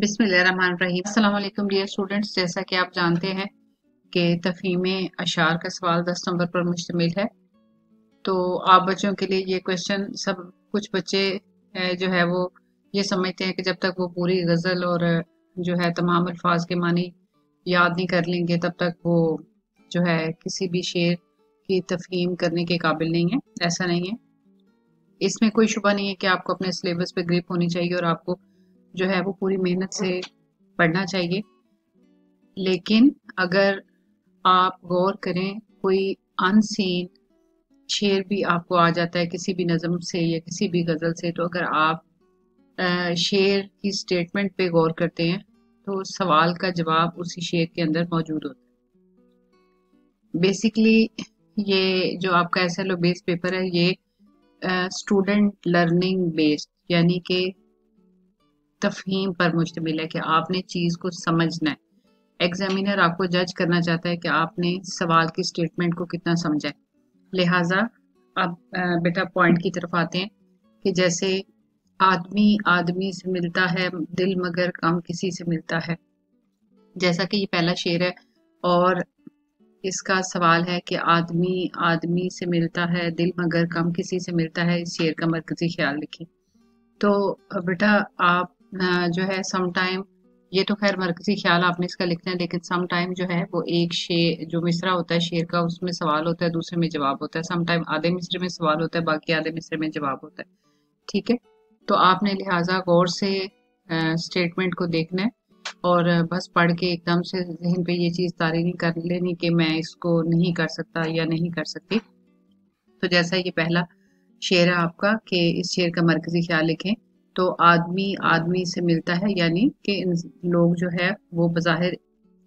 बिस्मिल्लाहिर्रहमानिर्रहीम। अस्सलाम वालेकुम डियर स्टूडेंट्स, जैसा कि आप जानते हैं कि तफहीम अशार का सवाल 10 नंबर पर मुश्तमिल है। तो आप बच्चों के लिए ये क्वेश्चन सब कुछ बच्चे जो है वो ये समझते हैं कि जब तक वो पूरी गज़ल और जो है तमाम अल्फाज के मानी याद नहीं कर लेंगे तब तक वो जो है किसी भी शेर की तफहीम करने के काबिल नहीं है। ऐसा नहीं है। इसमें कोई शुबा नहीं है कि आपको अपने सिलेबस पे ग्रिप होनी चाहिए और आपको जो है वो पूरी मेहनत से पढ़ना चाहिए। लेकिन अगर आप गौर करें, कोई अनसीन शेर भी आपको आ जाता है किसी भी नज़म से या किसी भी गज़ल से, तो अगर आप शेर की स्टेटमेंट पे गौर करते हैं तो सवाल का जवाब उसी शेर के अंदर मौजूद होता है। बेसिकली ये जो आपका एसएलओ बेस्ड पेपर है, ये स्टूडेंट लर्निंग बेस्ड यानी कि तफहीम पर मुश्तमिल है कि आपने चीज़ को समझना है। एग्जामिनर आपको जज करना चाहता है कि आपने सवाल की स्टेटमेंट को कितना समझा है। लिहाजा अब बेटा पॉइंट की तरफ आते हैं कि जैसे आदमी आदमी से मिलता है, दिल मगर कम किसी से मिलता है। जैसा कि ये पहला शेर है और इसका सवाल है कि आदमी आदमी से मिलता है, दिल मगर कम किसी से मिलता है। इस शेर का मरकजी ख्याल लिखिए। तो बेटा आप जो है सम टाइम, ये तो खैर मरकजी ख्याल आपने इसका लिखना है, लेकिन सम टाइम जो है वो एक शेर जो मिसरा होता है शेर का, उसमें सवाल होता है, दूसरे में जवाब होता है। सम टाइम आधे मिसरे में सवाल होता है, बाकी आधे मिसरे में जवाब होता है। ठीक है, तो आपने लिहाजा गौर से स्टेटमेंट को देखना है और बस पढ़ के एकदम से जहन पे ये चीज़ तारी नहीं कर लेनी कि मैं इसको नहीं कर सकता या नहीं कर सकती। तो जैसा ये पहला शेर है आपका कि इस शेर का मरकजी ख्याल लिखें। तो आदमी आदमी से मिलता है यानी कि लोग जो है वो बज़ाहिर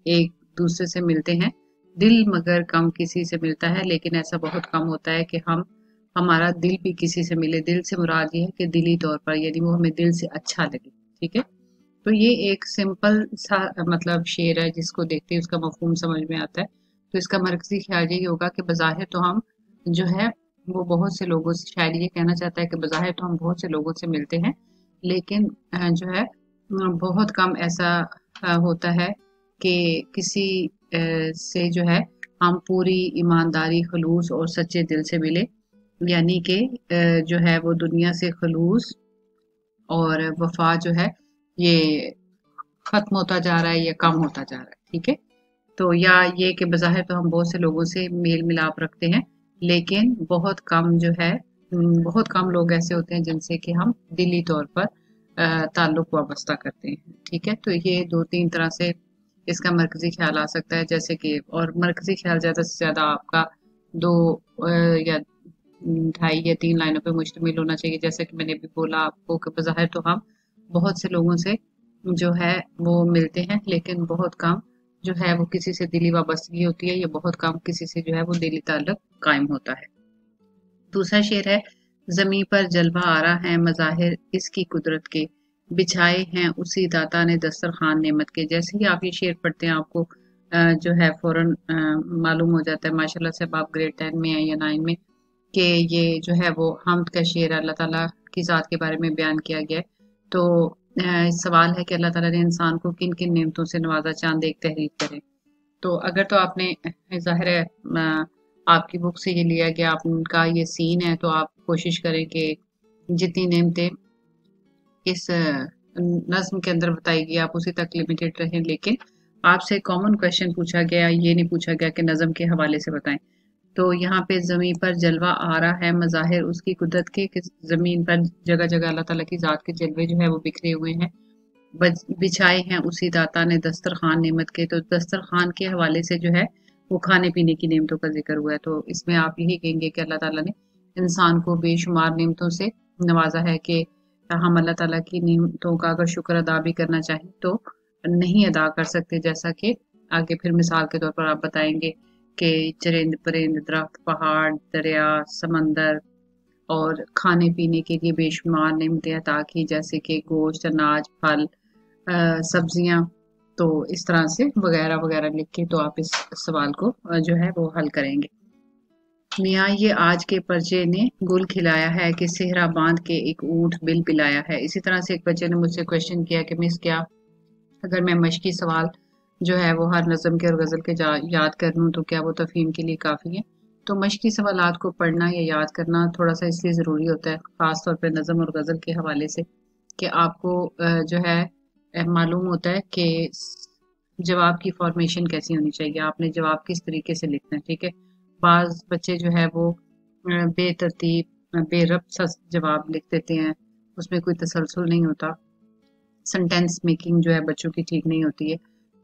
एक दूसरे से मिलते हैं। दिल मगर कम किसी से मिलता है, लेकिन ऐसा बहुत कम होता है कि हमारा दिल भी किसी से मिले। दिल से मुराद ये है कि दिली तौर पर, यानी वो हमें दिल से अच्छा लगे। ठीक है, तो ये एक सिंपल सा मतलब शेर है जिसको देखते ही उसका मफहूम समझ में आता है। तो इसका मरकजी ख्याल यही होगा कि बज़ाहिर तो हम जो है वो बहुत से लोगों से, शायद ये कहना चाहता है कि बज़ाहिर तो हम बहुत से लोगों से मिलते हैं, लेकिन जो है बहुत कम ऐसा होता है कि किसी से जो है हम पूरी ईमानदारी, खलूस और सच्चे दिल से मिले। यानी कि जो है वो दुनिया से खलूस और वफा जो है ये खत्म होता जा रहा है या कम होता जा रहा है। ठीक है, तो या ये कि बज़ाहिर तो हम बहुत से लोगों से मेल मिलाप रखते हैं, लेकिन बहुत कम जो है बहुत कम लोग ऐसे होते हैं जिनसे कि हम दिली तौर पर ताल्लुक वाबस्ता करते हैं। ठीक है, तो ये दो तीन तरह से इसका मरकजी ख्याल आ सकता है। जैसे कि और मरकजी ख्याल ज़्यादा से ज़्यादा आपका दो या ढाई या तीन लाइनों पे मुश्तमिल होना चाहिए। जैसे कि मैंने अभी बोला आपको कि बज़ाहिर तो हम बहुत से लोगों से जो है वो मिलते हैं, लेकिन बहुत कम जो है वो किसी से दिली वाबस्तगी होती है, या बहुत कम किसी से जो है वो दिली ताल्लुक कायम होता है। दूसरा शेर है, जमी पर जलवा आ रहा है मज़ाहिर इसकी कुदरत के, बिछाए हैं उसी दाता ने दस्तरखान नेमत के। जैसे ही आप ये शेर पढ़ते हैं आपको जो है फौरन मालूम हो जाता है, माशाल्लाह से आप ग्रेड 10 में हैं या 9 में, कि ये जो है वो हम्द का शेर है, अल्लाह ताला की ज़ात के बारे में बयान किया गया है। तो सवाल है कि अल्लाह ताला ने इंसान को किन किन नेमतों से नवाजा, चांद एक तहरीर करें। तो अगर तो आपने ज़ाहिर है आपकी बुक से ये लिया गया, आपका ये सीन है, तो आप कोशिश करें कि जितनी नेमतें इस नज्म के अंदर बताई गई आप उसी तक लिमिटेड रहें। लेकिन आपसे कॉमन क्वेश्चन पूछा गया, ये नहीं पूछा गया कि नज्म के हवाले से बताएं। तो यहाँ पे ज़मीन पर जलवा आ रहा है मज़ाहिर उसकी कुदरत के, कि ज़मीन पर जगह जगह अल्लाह ताला की ज़ात के जलवे जो है वो बिखरे हुए हैं। बिछाए हैं उसी दाता ने दस्तरखान नेमत के। तो दस्तरखान के हवाले से जो है वो खाने पीने की नेमतों का जिक्र हुआ है। तो इसमें आप यही कहेंगे कि अल्लाह ताला ने इंसान को बेशुमार नेमतों से नवाजा है कि हम अल्लाह ताला की नेमतों का अगर शुक्र अदा भी करना चाहें तो नहीं अदा कर सकते। जैसा कि आगे फिर मिसाल के तौर पर आप बताएंगे कि चरिंद परिंद, दरख्त, पहाड़, दरिया, समंदर और खाने पीने के लिए बेशुमार नेमतें अता की, जैसे कि गोश्त, अनाज, फल, सब्जियां। तो इस तरह से वगैरह वगैरह लिख के तो आप इस सवाल को जो है वो हल करेंगे। मियाँ ये आज के पर्चे ने गुल खिलाया है कि सेहरा बांध के एक ऊंट बिल पिलाया है। इसी तरह से एक बच्चे ने मुझसे क्वेश्चन किया कि मिस क्या अगर मैं मशकी सवाल जो है वो हर नज़म के और गज़ल के याद कर लूँ तो क्या वो तफ़हीम के लिए काफ़ी है? तो मशकी सवालात को पढ़ना या याद करना थोड़ा सा इसलिए ज़रूरी होता है, ख़ास तौर पे नज़म और गज़ल के हवाले से, कि आपको जो है मालूम होता है कि जवाब की फॉर्मेशन कैसी होनी चाहिए, आपने जवाब किस तरीके से लिखना है, ठीक है। बाज़ बच्चे जो है वो बेतरतीब, बेरब्त सा जवाब लिख देते हैं, उसमें कोई तसलसल नहीं होता, सेंटेंस मेकिंग जो है बच्चों की ठीक नहीं होती है।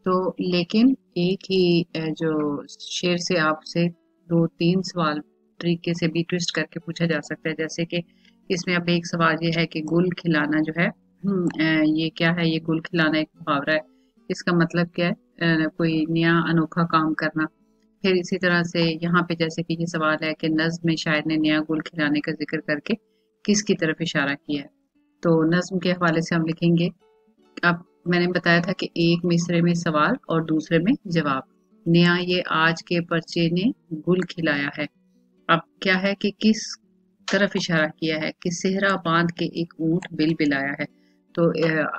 तो लेकिन एक ही जो शेर से आपसे 2-3 सवाल तरीके से भी ट्विस्ट करके पूछा जा सकता है, जैसे कि इसमें अब एक सवाल ये है कि गुल खिलाना जो है, ये क्या है? ये गुल खिलाना एक मुहावरा है, इसका मतलब क्या है? कोई नया अनोखा काम करना। फिर इसी तरह से यहाँ पे जैसे कि ये सवाल है कि नज़्म में शायर ने नया गुल खिलाने का जिक्र करके किसकी तरफ इशारा किया है? तो नज़्म के हवाले से हम लिखेंगे, अब मैंने बताया था कि एक मिसरे में सवाल और दूसरे में जवाब। नया ये आज के पर्चे ने गुल खिलाया है। अब क्या है कि किस तरफ इशारा किया है कि सेहरा बांध के एक ऊंट बिल बिलाया है। तो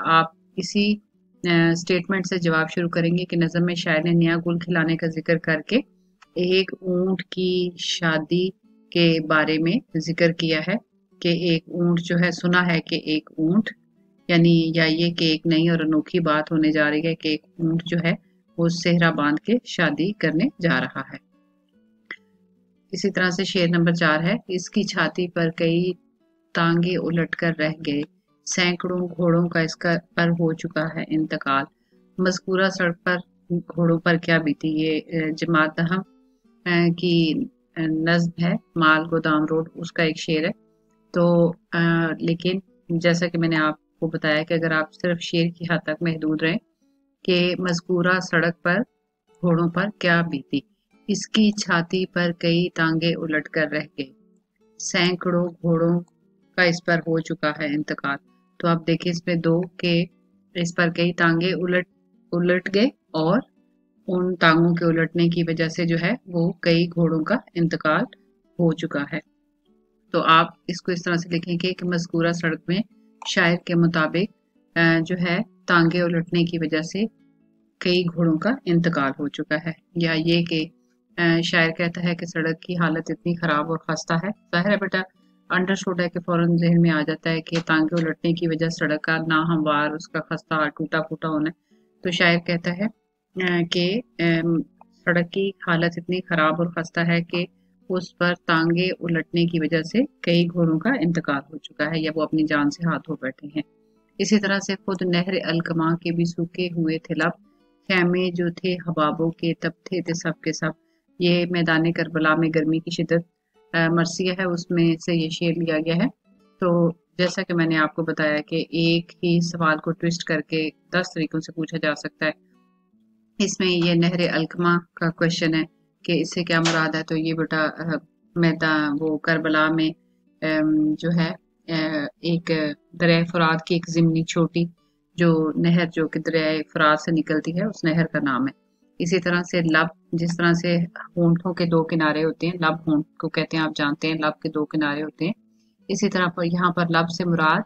आप इसी स्टेटमेंट से जवाब शुरू करेंगे कि नज़म में शायर ने नया गुल खिलाने का जिक्र करके एक ऊंट की शादी के बारे में जिक्र किया है कि एक ऊंट जो है, सुना है कि एक ऊंट, यानी या ये कि एक नई और अनोखी बात होने जा रही है कि एक ऊंट जो है वो सेहरा बांध के शादी करने जा रहा है। इसी तरह से शेर नंबर 4 है, इसकी छाती पर कई तांगे उलट कर रह गए, सैकड़ों घोड़ों का इसका पर हो चुका है इंतकाल। मज़कूरा सड़क पर घोड़ों पर क्या बीती, ये जमात दहम की नज़्म है, माल गोदाम रोड उसका एक शेर है। तो लेकिन जैसा कि मैंने आपको बताया कि अगर आप सिर्फ शेर की हद तक महदूद रहें कि मज़कूरा सड़क पर घोड़ों पर क्या बीती, इसकी छाती पर कई तांगे उलट कर रह गए, सैकड़ों घोड़ों का इस पर हो चुका है इंतकाल। तो आप देखिए इसमें दो के इस पर कई तांगे उलट गए और उन टांगों के उलटने की वजह से जो है वो कई घोड़ों का इंतकाल हो चुका है। तो आप इसको इस तरह से लिखेंगे कि मज़कूरा सड़क में शायर के मुताबिक जो है टांगे उलटने की वजह से कई घोड़ों का इंतकाल हो चुका है, या ये कि शायर कहता है कि सड़क की हालत इतनी खराब और खस्ता है। जाहिर है बेटा, अंडरस्टूड है कि फौरन जहन में आ जाता है कि टांगे उलटने की वजह सड़क का ना हमवार, उसका खस्ता टूटा फूटा होना है। तो शायर कहता है कि सड़क की हालत इतनी खराब और खस्ता है कि उस पर तांगे उलटने की वजह से कई घोड़ों का इंतकाल हो चुका है, या वो अपनी जान से हाथ धो बैठे हैं। इसी तरह से खुद नहर अलकमा के भी सूखे हुए थे लब, खेमे जो थे हबाबों के तब थे सब के सब। ये मैदान करबला में गर्मी की शिद्दत मरसिया है, उसमें से ये शेर लिया गया है। तो जैसा कि मैंने आपको बताया कि एक ही सवाल को ट्विस्ट करके 10 तरीकों से पूछा जा सकता है। इसमें ये नहर अलकमा का क्वेश्चन है कि इससे क्या मुराद है, तो ये बेटा मैदान वो करबला में जो है एक दरिया फुरात की एक ज़िमनी छोटी जो नहर जो कि दरिया फुरात से निकलती है, उस नहर का नाम है। इसी तरह से लब, जिस तरह से होंठों के दो किनारे होते हैं, लब होंठ को कहते हैं, आप जानते हैं लब के दो किनारे होते हैं। इसी तरह पर यहाँ पर लब से मुराद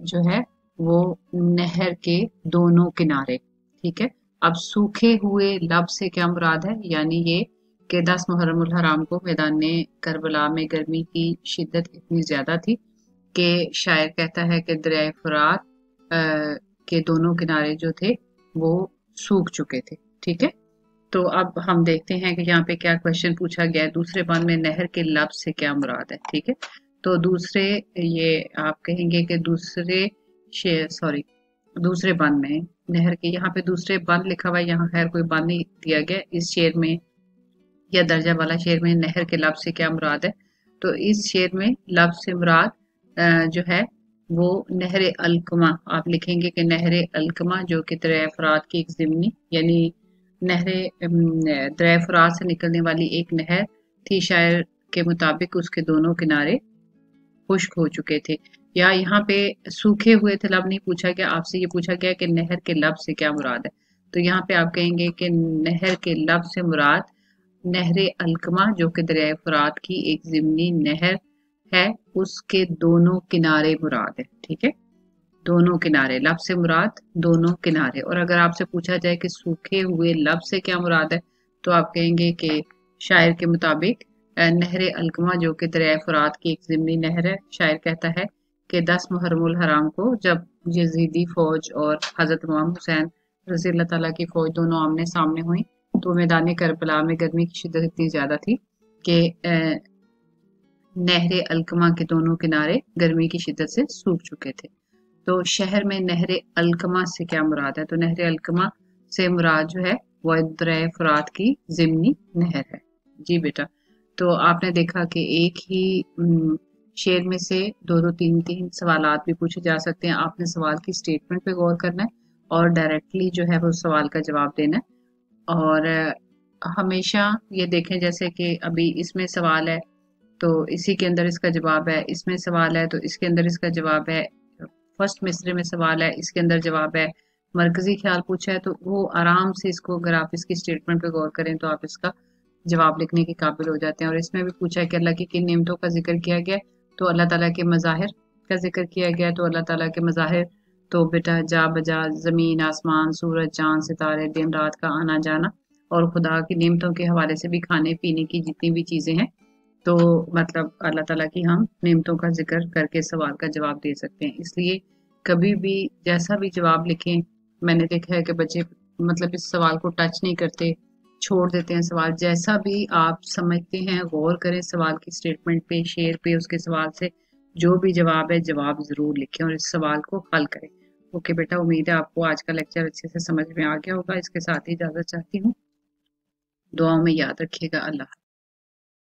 जो है वो नहर के दोनों किनारे, ठीक है। अब सूखे हुए लब से क्या मुराद है, यानी ये कि 10 मुहर्रमुल हराम को मैदान करबला में गर्मी की शिद्दत इतनी ज्यादा थी कि शायर कहता है कि दरिया फुरात के दोनों किनारे जो थे वो सूख चुके थे, ठीक है। तो अब हम देखते हैं कि यहाँ पे क्या क्वेश्चन पूछा गया है, दूसरे बंद में नहर के लब से क्या मुराद है, ठीक है। तो दूसरे, ये आप कहेंगे कि दूसरे बंद में नहर के, यहाँ पे दूसरे बंद लिखा हुआ है, यहाँ खैर कोई बंद नहीं दिया गया इस शेर में, या दर्जा वाला शेर में नहर के लब से क्या मुराद है। तो इस शेर में लब से मुराद जो है वो नहर अलकमा, आप लिखेंगे कि नहर अलकमा जो कि दरिया फुरात की एक ज़िमनी, यानी दरिया फुरात से निकलने वाली एक नहर थी, शायर के मुताबिक उसके दोनों किनारे खुश्क हो चुके थे। या यहाँ पे सूखे हुए थे लब नहीं पूछा गया, आपसे ये पूछा गया कि नहर के लब से क्या मुराद है। तो यहाँ पे आप कहेंगे कि नहर के लब से मुराद नहर अलकमा जो कि दरिया फुरात की एक ज़िमनी नहर है, उसके दोनों किनारे मुराद है, ठीक है। दोनों किनारे, लब से मुराद दोनों किनारे। और अगर आपसे पूछा जाए कि सूखे हुए लब से क्या मुराद है, तो आप कहेंगे कि शायर के मुताबिक नहर अलकमा जो कि दरिया फुरात की एक ज़िमनी नहर है। शायर कहता है कि 10 मुहर्रमुल हराम को जब यजीदी फौज और हजरत इमाम हुसैन रज़ी अल्लाह ताला की फौज दोनों आमने सामने हुई, तो मैदान करबला में गर्मी की शिद्दत इतनी ज्यादा थी कि नहर अलकमा के दोनों किनारे गर्मी की शिद्दत से सूख चुके थे। तो शहर में नहर अलकमा से क्या मुराद है, तो नहर अलकमा से मुराद जो है वो दरिया फुरात की ज़िमनी नहर है। जी बेटा, तो आपने देखा कि एक ही शेर में से दो दो तीन तीन सवालात भी पूछे जा सकते हैं। आपने सवाल की स्टेटमेंट पे गौर करना है और डायरेक्टली जो है वो सवाल का जवाब देना है। और हमेशा ये देखें, जैसे कि अभी इसमें सवाल है तो इसी के अंदर इसका जवाब है, इसमें सवाल है तो इसके अंदर इसका जवाब है, फर्स्ट मिसरे में सवाल है इसके अंदर जवाब है, मरकजी ख्याल पूछा है तो वो आराम से इसको, अगर आप इसकी स्टेटमेंट पे गौर करें तो आप इसका जवाब लिखने के काबिल हो जाते हैं। और इसमें भी पूछा है कि अल्लाह की किन नेमतों का जिक्र किया गया है, तो अल्लाह ताला के मज़ाहिर का जिक्र किया गया है। तो अल्लाह ताला के मज़ाहिर तो बेटा जा बजा, ज़मीन आसमान, सूरज चांद सितारे, दिन रात का आना जाना, और खुदा की नेमतों के हवाले से भी खाने पीने की जितनी भी चीज़ें हैं, तो मतलब अल्लाह ताला की हम नेमतों का जिक्र करके सवाल का जवाब दे सकते हैं। इसलिए कभी भी जैसा भी जवाब लिखें, मैंने देखा है कि बच्चे मतलब इस सवाल को टच नहीं करते, छोड़ देते हैं सवाल। जैसा भी आप समझते हैं गौर करें सवाल की स्टेटमेंट पे, शेर पे, उसके सवाल से जो भी जवाब है जवाब जरूर लिखें और इस सवाल को हल करें। ओके बेटा, उम्मीद है आपको आज का लेक्चर अच्छे से समझ में आ गया होगा। इसके साथ ही इजाजत चाहती हूँ, दुआओं में याद रखिएगा। अल्लाह।